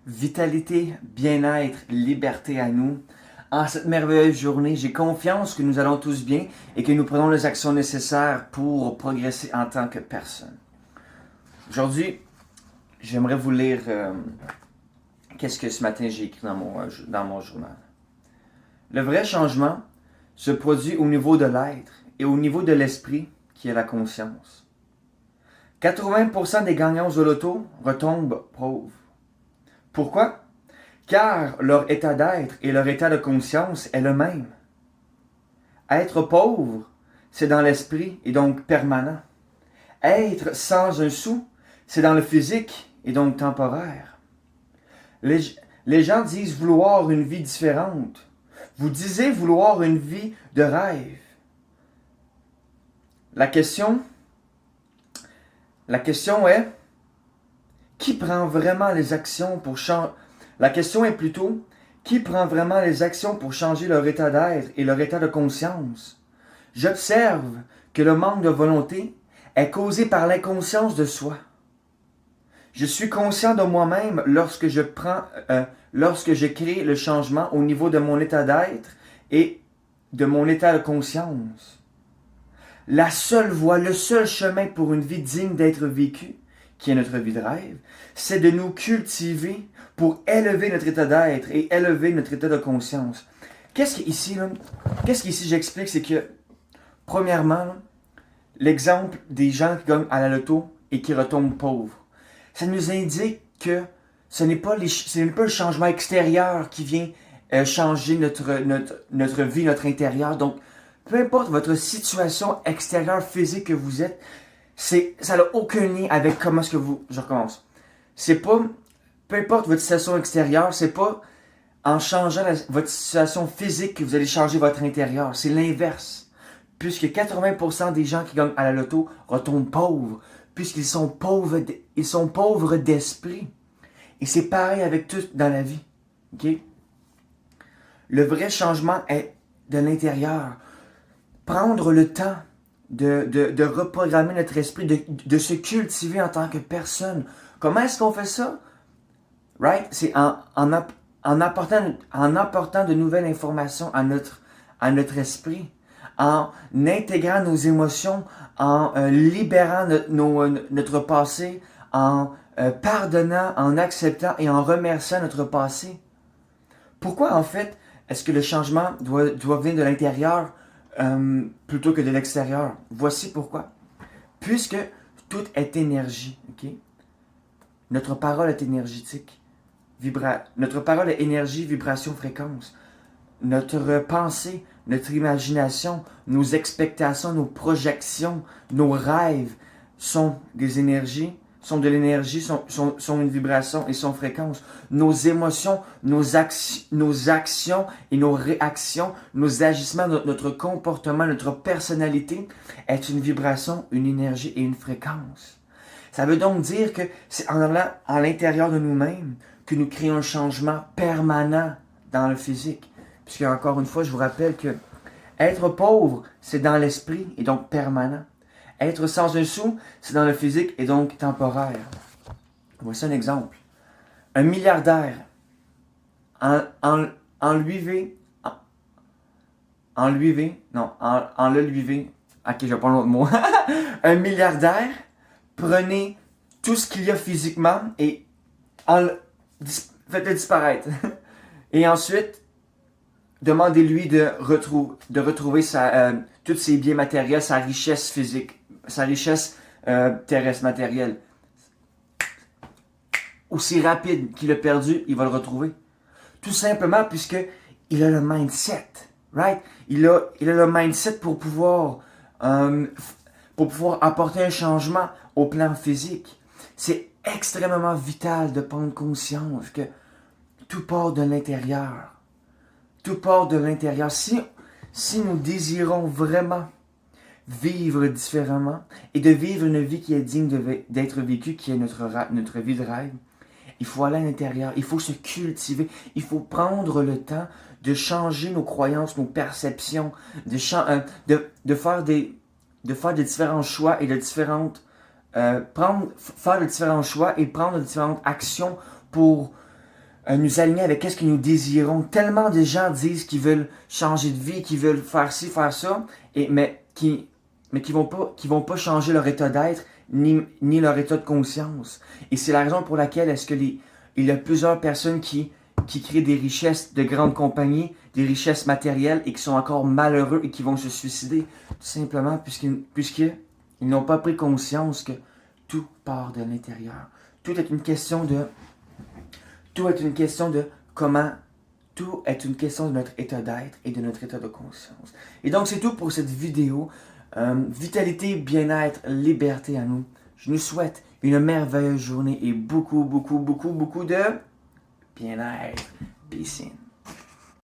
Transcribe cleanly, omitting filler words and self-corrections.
vitalité, bien-être, liberté à nous. En cette merveilleuse journée, j'ai confiance que nous allons tous bien et que nous prenons les actions nécessaires pour progresser en tant que personne. Aujourd'hui, j'aimerais vous lire qu'est-ce que ce matin j'ai écrit dans mon journal. Le vrai changement se produit au niveau de l'être et au niveau de l'esprit qui est la conscience. 80% des gagnants au loto retombent pauvres. Pourquoi? Car leur état d'être et leur état de conscience est le même. Être pauvre, c'est dans l'esprit et donc permanent. Être sans un sou, c'est dans le physique et donc temporaire. Les gens disent vouloir une vie différente. Vous disiez vouloir une vie de rêve. La question est, qui prend vraiment les actions pour changer? La question est plutôt, qui prend vraiment les actions pour changer leur état d'être et leur état de conscience? J'observe que le manque de volonté est causé par l'inconscience de soi. Je suis conscient de moi-même lorsque je crée le changement au niveau de mon état d'être et de mon état de conscience. La seule voie, le seul chemin pour une vie digne d'être vécue, qui est notre vie de rêve, c'est de nous cultiver pour élever notre état d'être et élever notre état de conscience. Qu'est-ce qu'ici j'explique, c'est que, premièrement, l'exemple des gens qui gagnent à la loto et qui retombent pauvres, ça nous indique que ce n'est pas le changement extérieur qui vient changer notre vie, notre intérieur. Donc, peu importe votre situation extérieure physique que vous êtes, ça n'a aucun lien avec comment est-ce que vous... Je recommence. C'est pas... Peu importe votre situation extérieure, c'est pas en changeant votre situation physique que vous allez changer votre intérieur. C'est l'inverse. Puisque 80% des gens qui gagnent à la loto retombent pauvres. Puisqu'ils sont pauvres d'esprit. Et c'est pareil avec tout dans la vie. OK? Le vrai changement est de l'intérieur. Prendre le temps de reprogrammer notre esprit, de se cultiver en tant que personne. Comment est-ce qu'on fait ça? Right? C'est en apportant de nouvelles informations à notre esprit, en intégrant nos émotions, en libérant notre passé, en pardonnant, en acceptant et en remerciant notre passé. Pourquoi en fait est-ce que le changement doit venir de l'intérieur plutôt que de l'extérieur? Voici pourquoi. Puisque tout est énergie, ok? Notre parole est énergétique. Notre parole est énergie, vibration, fréquence. Notre pensée, notre imagination, nos expectations, nos projections, nos rêves sont des énergies, sont de l'énergie, sont une vibration et sont fréquence. Nos émotions, nos actions et nos réactions, nos agissements, notre comportement, notre personnalité est une vibration, une énergie et une fréquence. Ça veut donc dire que c'est en allant à l'intérieur de nous-mêmes que nous créons un changement permanent dans le physique. Puisque, encore une fois, je vous rappelle que être pauvre, c'est dans l'esprit et donc permanent. Être sans un sou, c'est dans le physique et donc temporaire. Voici un exemple. Un milliardaire, en le lui, ok, je vais prendre l'autre mot. Un milliardaire, prenez tout ce qu'il y a physiquement et faites-le disparaître. Et ensuite, demandez-lui de retrouver tous ses biens matériels, sa richesse physique, sa richesse terrestre matérielle. Aussi rapide qu'il a perdu, il va le retrouver. Tout simplement puisque il a le mindset, right? Il a le mindset pour pouvoir apporter un changement au plan physique. C'est extrêmement vital de prendre conscience que tout part de l'intérieur. Tout part de l'intérieur. Si nous désirons vraiment vivre différemment et de vivre une vie qui est digne d'être vécue, qui est notre vie de rêve, il faut aller à l'intérieur, il faut se cultiver, il faut prendre le temps de changer nos croyances, nos perceptions, de faire des différents choix et faire de différents choix et prendre de différentes actions pour nous aligner avec ce que nous désirons. Tellement de gens disent qu'ils veulent changer de vie, qu'ils veulent faire ci, faire ça, mais qui vont pas changer leur état d'être ni leur état de conscience. Et c'est la raison pour laquelle il y a plusieurs personnes qui créent des richesses de grandes compagnies, des richesses matérielles et qui sont encore malheureux et qui vont se suicider, tout simplement puisqu'ils n'ont pas pris conscience que tout part de l'intérieur. Tout est une question de comment. Tout est une question de notre état d'être et de notre état de conscience. Et donc c'est tout pour cette vidéo. Vitalité, bien-être, liberté à nous. Je nous souhaite une merveilleuse journée et beaucoup de bien-être. Peace in.